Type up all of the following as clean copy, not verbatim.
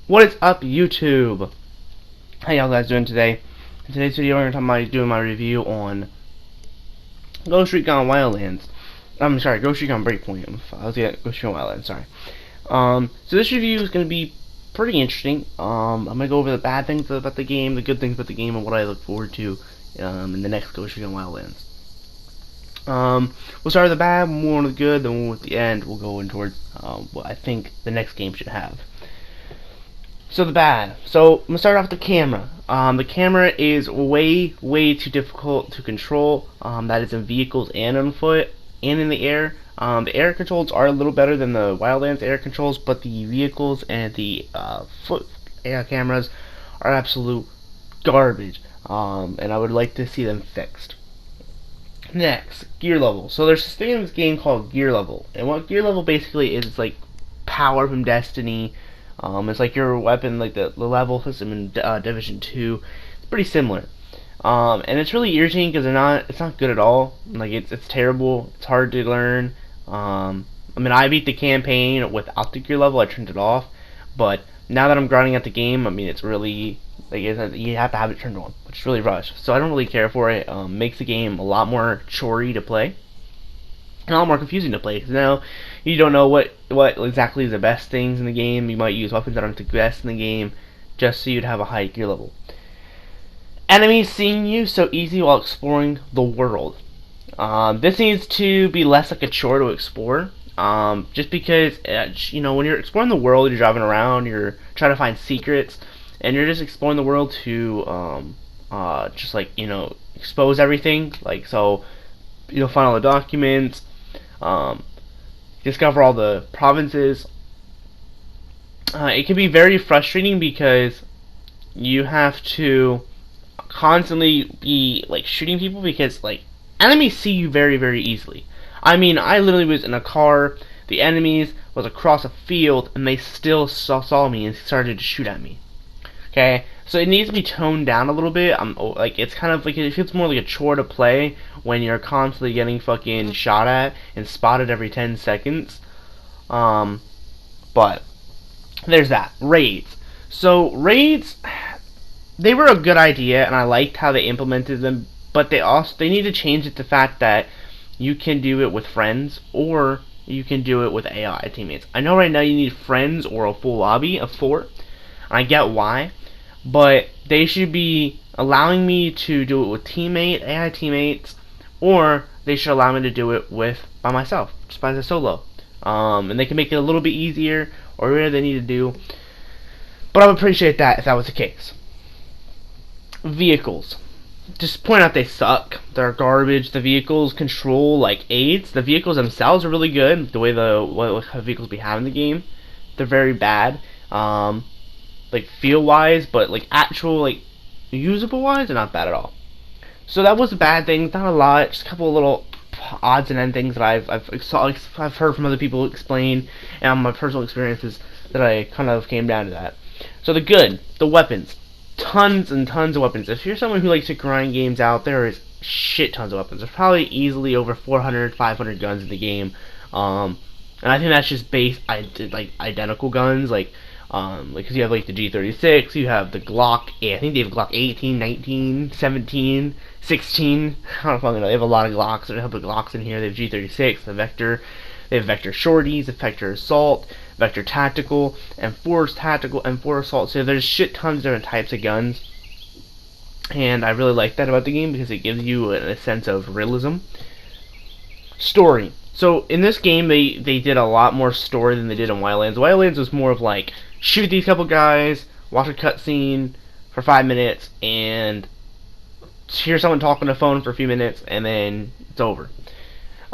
What is up, YouTube? How y'all guys doing today? In today's video, we're going to talk about doing my review on Ghost Recon Wildlands. I'm sorry, Ghost Recon Breakpoint. I was getting Ghost Recon Wildlands. Sorry. So this review is going to be pretty interesting. I'm going to go over the bad things about the game, the good things about the game, and what I look forward to in the next Ghost Recon Wildlands. We'll start with the bad, more on the good, then with the end, we'll go in towards what I think the next game should have. So the bad. So I'm gonna start off with the camera. The camera is way too difficult to control. That is in vehicles and on foot and in the air. The air controls are a little better than the Wildlands air controls, but the vehicles and the foot air cameras are absolute garbage. And I would like to see them fixed. Next, gear level. So there's this thing in this game called gear level, and what gear level basically is, it's like power from Destiny. It's like your weapon, like the level system in Division 2. It's pretty similar. And it's really irritating because it's not good at all. Like it's terrible. It's hard to learn. I mean, I beat the campaign without the gear level. I turned it off. But now that I'm grinding at the game, I mean, it's really like you have to have it turned on, which is really rushed. So I don't really care for it. Makes the game a lot more chorey to play. And a lot more confusing to play, because now you don't know what exactly is the best things in the game. You might use weapons that aren't the best in the game just so you'd have a high gear level. Enemies seeing you so easy while exploring the world. This needs to be less like a chore to explore. Just because when you're exploring the world, you're driving around, you're trying to find secrets, and you're just exploring the world to just like expose everything. Like so, you'll find all the documents. Discover all the provinces. It can be very frustrating because you have to constantly be like shooting people because like enemies see you very easily. I mean, I literally was in a car, the enemies was across a field, and they still saw me and started to shoot at me. Okay, so it needs to be toned down a little bit. Like it's kind of like it feels more like a chore to play when you're constantly getting fucking shot at and spotted every 10 seconds. But there's that. Raids. So raids, they were a good idea, and I liked how they implemented them. But they need to change it to the fact that you can do it with friends or you can do it with AI teammates. I know right now you need friends or a full lobby of 4. I get why. But they should be allowing me to do it with AI teammates, or they should allow me to do it by myself, just by the solo. And they can make it a little bit easier, or whatever they need to do. But I would appreciate that if that was the case. Vehicles. Just point out they suck. They're garbage. The vehicles control like aids. The vehicles themselves are really good. The way what vehicles we have in the game, they're very bad. Like feel wise, but like actual like usable wise, they're not bad at all. So that was a bad thing. Not a lot, just a couple of little odds and end things that I've heard from other people explain, and my personal experiences that I kind of came down to that. So the good, the weapons, tons and tons of weapons. If you're someone who likes to grind games out, there is shit tons of weapons. There's probably easily over 400, 500 guns in the game, and I think that's just like identical guns, like because you have like the G36, you have the Glock, I think they have Glock 18, 19, 17, 16, I don't fucking know, they have a lot of Glocks, they have the Glocks in here, they have G36, the Vector, they have Vector Shorties, the Vector Assault, Vector Tactical, M4 Tactical, M4 Assault, so there's shit tons of different types of guns, and I really like that about the game because it gives you a sense of realism. Story. So in this game, they did a lot more story than they did in Wildlands. Wildlands was more of like, shoot these couple guys, watch a cutscene for 5 minutes, and hear someone talk on the phone for a few minutes, and then it's over.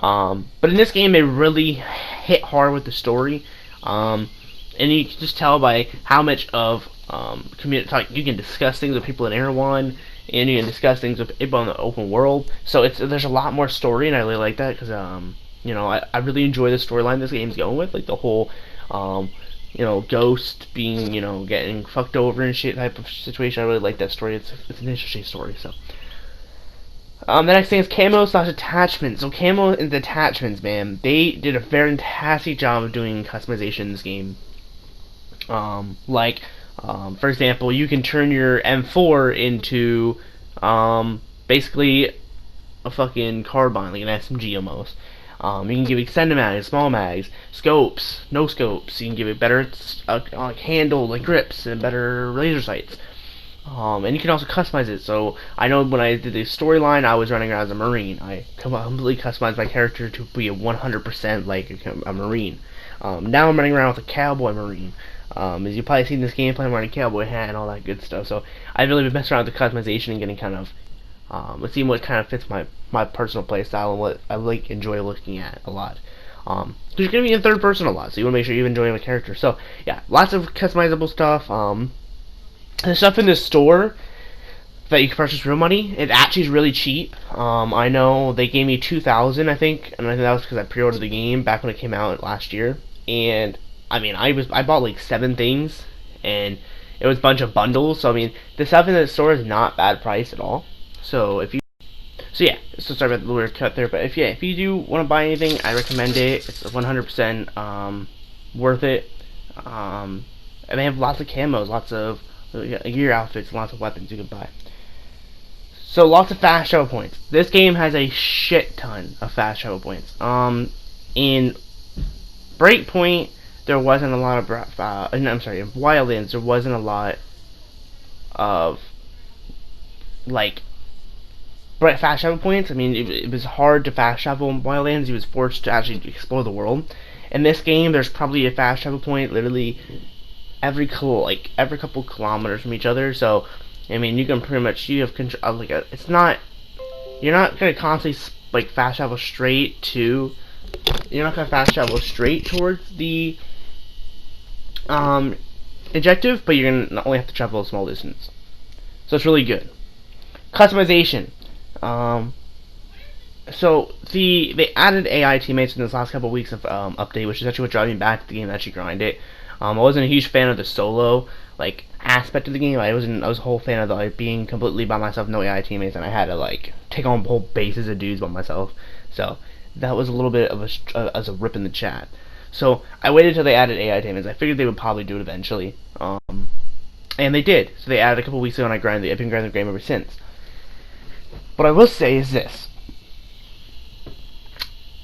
But in this game, they really hit hard with the story, and you can just tell by how much of community, like you can discuss things with people in Air 1, and you can discuss things with people in the open world. So there's a lot more story, and I really like that because I really enjoy the storyline this game's going with, like the whole Ghost being, getting fucked over and shit type of situation. I really like that story. It's an interesting story. So, the next thing is camo/attachments. So camo and attachments, man, they did a fantastic job of doing customization in this game. Like For example, you can turn your M4 into basically a fucking carbine, like an SMG almost. You can give extended mags, small mags, scopes, no scopes. You can give it better handle, like grips, and better laser sights. And you can also customize it. So I know when I did the storyline, I was running around as a Marine. I completely customized my character to be a 100% like a Marine. Now I'm running around with a cowboy Marine. As you've probably seen this gameplay, I'm wearing a cowboy hat and all that good stuff. So I've really been messing around with the customization and getting kind of seeing what kind of fits my personal play style and what I like enjoy looking at a lot. Because you're gonna be in third person a lot, so you want to make sure you enjoy the character. So yeah, lots of customizable stuff. The stuff in the store that you can purchase real money, it actually is really cheap. I know they gave me 2,000, I think, and I think that was because I pre-ordered the game back when it came out last year. And I mean, I bought like 7 things, and it was a bunch of bundles. So I mean, the stuff in the store is not bad price at all. So if you yeah, so sorry about the weird cut there, but if you do want to buy anything, I recommend it. It's 100% worth it. And they have lots of camos, lots of gear outfits, lots of weapons you can buy. So lots of fast travel points. This game has a shit ton of fast travel points. In Breakpoint, there wasn't a lot of I'm sorry, in Wildlands there wasn't a lot of like fast travel points. I mean, it was hard to fast travel in Wildlands. You was forced to actually explore the world. In this game, there's probably a fast travel point literally every couple kilometers from each other. So I mean, you can pretty much you have control. Like it's not you're not gonna constantly like fast travel straight to. You're not gonna fast travel straight towards the objective, but you're gonna only have to travel a small distance. So it's really good. Customization. So they added AI teammates in this last couple of weeks of update, which is actually what drove me back to the game and actually grind it. I wasn't a huge fan of the solo like aspect of the game. I was a whole fan of the like being completely by myself, no AI teammates, and I had to like take on whole bases of dudes by myself. So that was a little bit of a rip in the chat. So I waited till they added AI teammates. I figured they would probably do it eventually, and they did. So they added a couple weeks ago, and I've been grinding the game ever since. What I will say is this.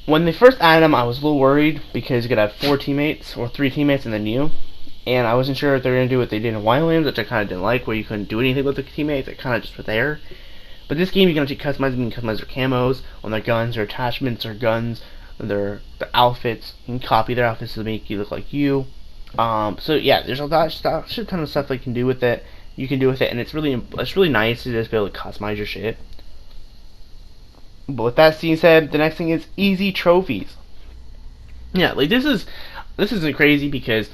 When they first added them, I was a little worried because you could have 4 teammates or 3 teammates and then you. And I wasn't sure if they were going to do what they did in Wildlands, which I kind of didn't like, where you couldn't do anything with the teammates. They kind of just were there. But this game, you can actually customize them. You can customize their camos on their guns, their attachments, their guns, their outfits. You can copy their outfits to make you look like you. So yeah, there's a shit ton of stuff they can do with it. You can do with it, and it's really nice to just be able to customize your shit. But with that being said, the next thing is easy trophies. Yeah, like this isn't crazy because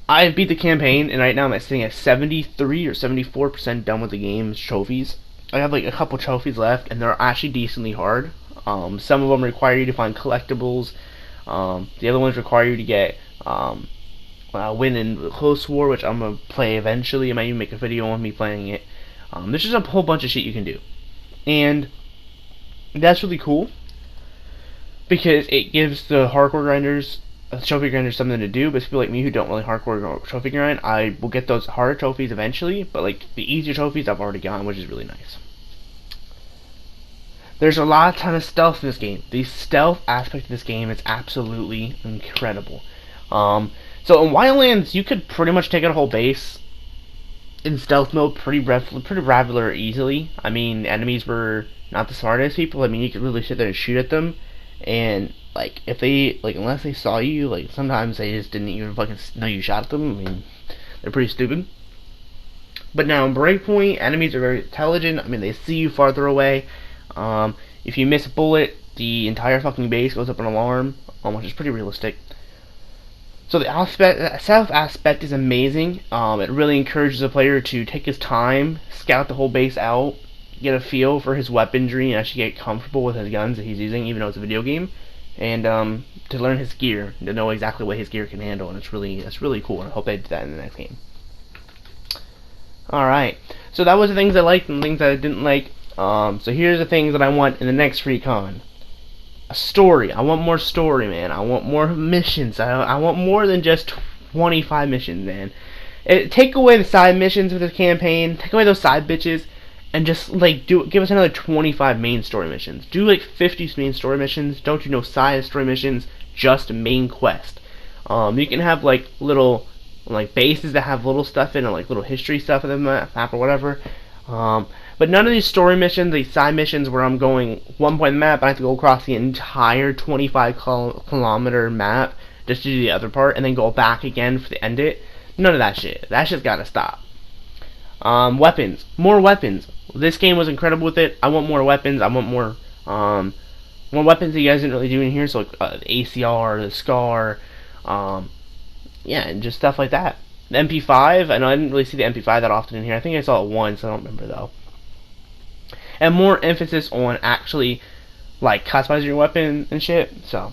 I beat the campaign and right now I'm sitting at 73 or 74% done with the game's trophies. I have like a couple trophies left and they're actually decently hard. Some of them require you to find collectibles. The other ones require you to get win in close war, which I'm gonna play eventually. I might even make a video on me playing it. There's just a whole bunch of shit you can do, and that's really cool because it gives the hardcore grinders, trophy grinders, something to do. But people like me who don't really hardcore trophy grind, I will get those harder trophies eventually. But like the easier trophies, I've already gotten, which is really nice. There's a ton of stealth in this game. The stealth aspect of this game is absolutely incredible. So in Wildlands, you could pretty much take out a whole base in stealth mode pretty regular easily. I mean, enemies were not the smartest people. I mean, you could really sit there and shoot at them, and like if they unless they saw you, like sometimes they just didn't even fucking know you shot at them. I mean, they're pretty stupid. But now in Breakpoint, enemies are very intelligent. I mean, they see you farther away. If you miss a bullet, the entire fucking base goes up an alarm, which is pretty realistic. So the stealth aspect is amazing. It really encourages the player to take his time, scout the whole base out, get a feel for his weaponry, and actually get comfortable with his guns that he's using, even though it's a video game, and to learn his gear, to know exactly what his gear can handle, and it's really cool. And I hope they do that in the next game. All right, so that was the things I liked and the things I didn't like. So here's the things that I want in the next recon. A story. I want more story, man. I want more missions. I want more than just 25 missions, man. Take away the side missions with this campaign. Take away those side bitches, and just like give us another 25 main story missions. Do like 50 main story missions. Don't do no side story missions. Just main quest. You can have like little like bases that have little stuff in it, like little history stuff in the map or whatever. But none of these story missions, these side missions where I'm going one point in the map, I have to go across the entire 25 kilometer map just to do the other part, and then go back again for the end it. None of that shit. That shit's gotta stop. Weapons. More weapons. This game was incredible with it. I want more weapons. I want more weapons that you guys didn't really do in here. So like the ACR, the SCAR, yeah, and just stuff like that. The MP5. I know I didn't really see the MP5 that often in here. I think I saw it once. I don't remember though. And more emphasis on actually like customizing your weapon and shit. So,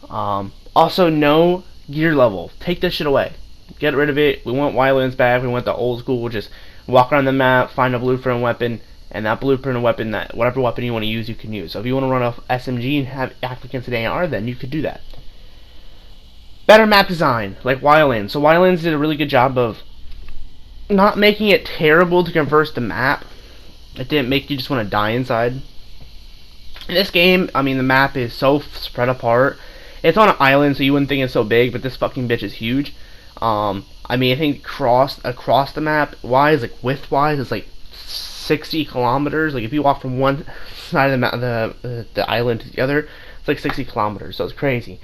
also no gear level. Take this shit away. Get rid of it. We want Wildlands back. We want the old school. Just walk around the map, find a blueprint weapon, and that blueprint weapon, that whatever weapon you want to use, you can use. So if you want to run off SMG and have act against an AR, then you could do that. Better map design, like Wildlands. So Wildlands did a really good job of not making it terrible to traverse the map. It didn't make you just want to die inside. In this game, I mean, the map is so spread apart. It's on an island, so you wouldn't think it's so big, but this fucking bitch is huge. I mean, I think across the map, width-wise, it's like 60 kilometers. Like, if you walk from one side of the island to the other, it's like 60 kilometers, so it's crazy.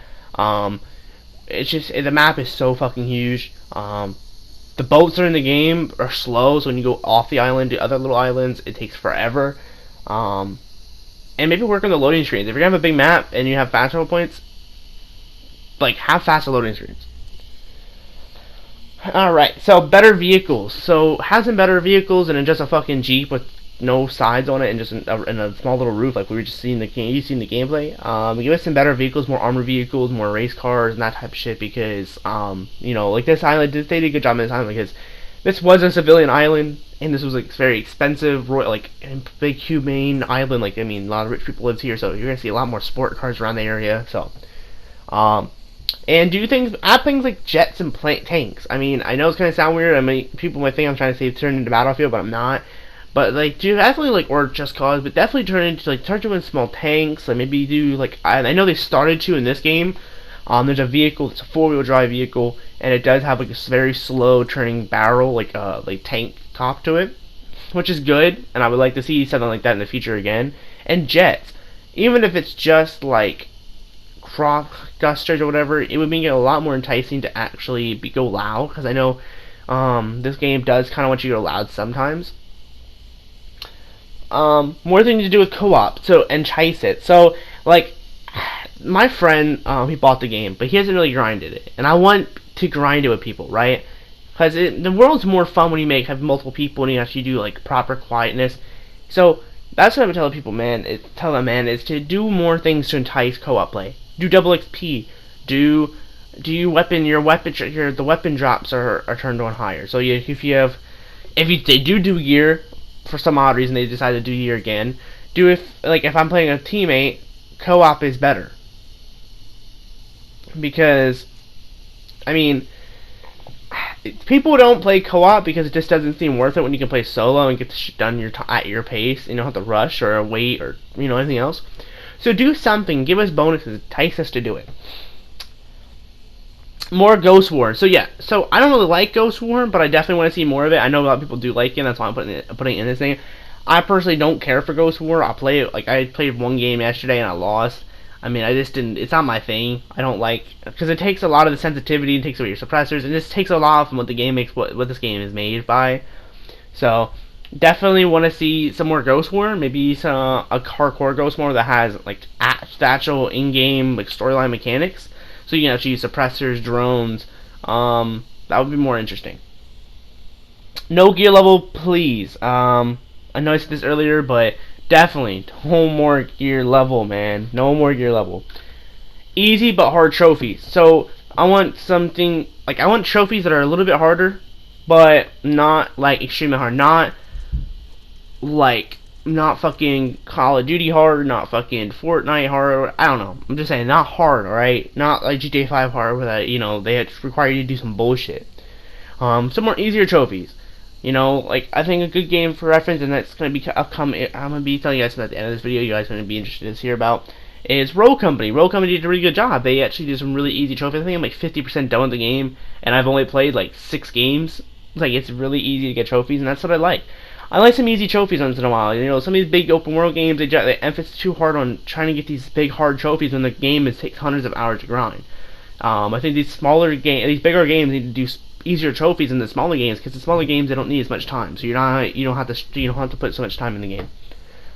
It's just, the map is so fucking huge. The boats that are in the game are slow, so when you go off the island to other little islands, it takes forever. And maybe work on the loading screens. If you're gonna have a big map and you have fast travel points, like, have faster loading screens. Alright, so better vehicles. So have some better vehicles than just a fucking Jeep with no sides on it and just in a small little roof like we were just seeing the gameplay. Give us some better vehicles, more armored vehicles, more race cars and that type of shit, because you know, like this island, they did a good job on this island because this was a civilian island and this was like very expensive, like big humane island. Like, I mean, a lot of rich people live here, so you're gonna see a lot more sport cars around the area. So and do things, add things like jets and tanks. I mean, I know it's gonna sound weird. I mean, people might think I'm trying to say turn into Battlefield, but I'm not. But like, do definitely like, or just cause, but definitely turn to in small tanks. Like maybe do like, I know they started to in this game. There's a vehicle. It's a 4-wheel drive vehicle, and it does have like a very slow turning barrel, like tank top to it, which is good. And I would like to see something like that in the future again. And jets, even if it's just like crop dusters or whatever, it would make it a lot more enticing to actually go loud, because I know this game does kind of want you to go loud sometimes. More things to do with co-op, so entice it. So like, my friend, he bought the game, but he hasn't really grinded it, and I want to grind it with people, right? Because the world's more fun when you have multiple people and you actually do like proper quietness. So that's what I would tell people, man. Tell them, man, is to do more things to entice co-op play. Do double XP. Do the weapon drops are turned on higher. So if they do gear, for some odd reason they decide to do gear again, if I'm playing a teammate, co-op is better. Because, I mean, people don't play co-op because it just doesn't seem worth it when you can play solo and get the shit done at your pace. You don't have to rush or wait or anything else. So do something. Give us bonuses. Entice us to do it. More Ghost War. So yeah. So I don't really like Ghost War, but I definitely want to see more of it. I know a lot of people do like it. That's why I'm putting it in this thing. I personally don't care for Ghost War. I played one game yesterday and I lost. I mean, I just didn't. It's not my thing. I don't like, because it takes a lot of the sensitivity. It takes away your suppressors, and this takes a lot from what the game makes. What this game is made by. So definitely want to see some more Ghost War. Maybe a hardcore Ghost War that has like actual in-game like storyline mechanics. So you can actually use suppressors, drones. That would be more interesting. No gear level, please. I know I said this earlier, but definitely no more gear level, man. No more gear level. Easy but hard trophies. So I want something like, I want trophies that are a little bit harder, but not like extremely hard. Not fucking Call of Duty hard, not fucking Fortnite hard. I don't know. I'm just saying, not hard, alright? Not like GTA 5 hard, where that, they require you to do some bullshit. Some more easier trophies. You know, like, I think a good game for reference, and that's going to be upcoming. I'm going to be telling you guys at the end of this video. You guys are going to be interested to hear about. Is Rogue Company. Rogue Company did a really good job. They actually did some really easy trophies. I think I'm like 50% done with the game, and I've only played like 6 games. Like, it's really easy to get trophies, and that's what I like. I like some easy trophies once in a while. You know, some of these big open world games, they emphasis too hard on trying to get these big hard trophies when the game takes hundreds of hours to grind. I think these bigger games need to do easier trophies in the smaller games, because the smaller games, they don't need as much time. So you don't have to put so much time in the game.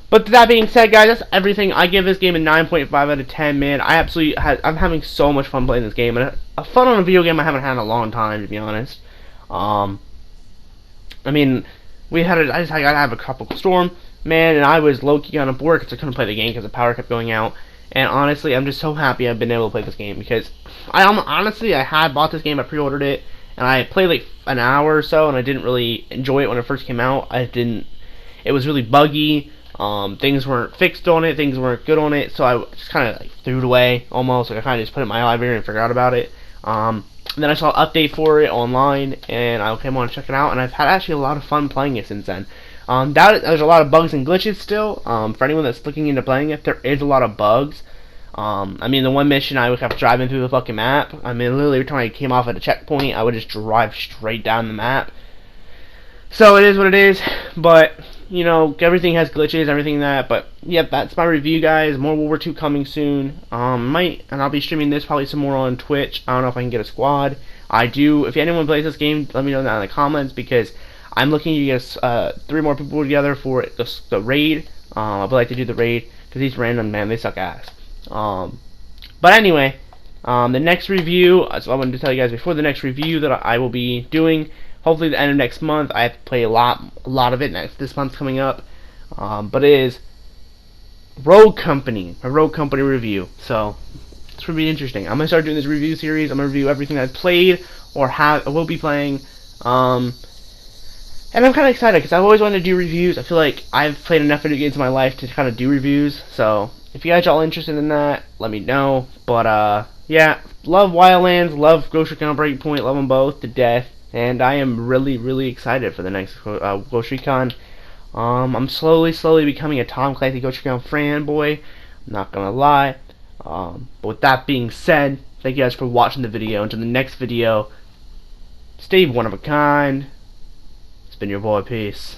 But that being said, guys, that's everything. I give this game a 9.5 out of 10, man. I'm having so much fun playing this game, and a fun on a video game I haven't had in a long time, to be honest. I mean, I just got to have a tropical storm, man, and I was low-key on a board because I couldn't play the game because the power kept going out. And honestly, I'm just so happy I've been able to play this game, because honestly, I had bought this game, I pre-ordered it, and I played like an hour or so, and I didn't really enjoy it when it first came out. It was really buggy. Things weren't fixed on it, things weren't good on it, so I just kind of like threw it away almost. Like, I kind of just put it in my library and forgot about it. Then I saw an update for it online, and I came on to check it out, and I've had actually a lot of fun playing it since then. There's a lot of bugs and glitches still. For anyone that's looking into playing it, there is a lot of bugs. I mean, the one mission I kept driving through the fucking map. I mean, literally every time I came off at a checkpoint, I would just drive straight down the map. So it is what it is, but you know, everything has glitches, everything that. But yep, that's my review, guys. More World War II coming soon. And I'll be streaming this probably some more on Twitch. I don't know if I can get a squad. If anyone plays this game, let me know that in the comments, because I'm looking to get 3 more people together for the raid. I would like to do the raid, because these random, man, they suck ass. But anyway, the next review, so I wanted to tell you guys before the next review that I will be doing, hopefully the end of next month. I have to play a lot of it this month's coming up. But it is Rogue Company, a Rogue Company review. So it's gonna be interesting. I'm gonna start doing this review series. I'm gonna review everything I've played or will be playing. And I'm kind of excited because I've always wanted to do reviews. I feel like I've played enough video games in my life to kind of do reviews. So if you guys are all interested in that, let me know. But yeah, love Wildlands, love Ghost Recon Breakpoint, love them both to death. And I am really, really excited for the next Ghost Recon. I'm slowly becoming a Tom Clancy Ghost Recon fanboy. I'm not gonna lie. But with that being said, thank you guys for watching the video. Until the next video, stay one of a kind. It's been your boy. Peace.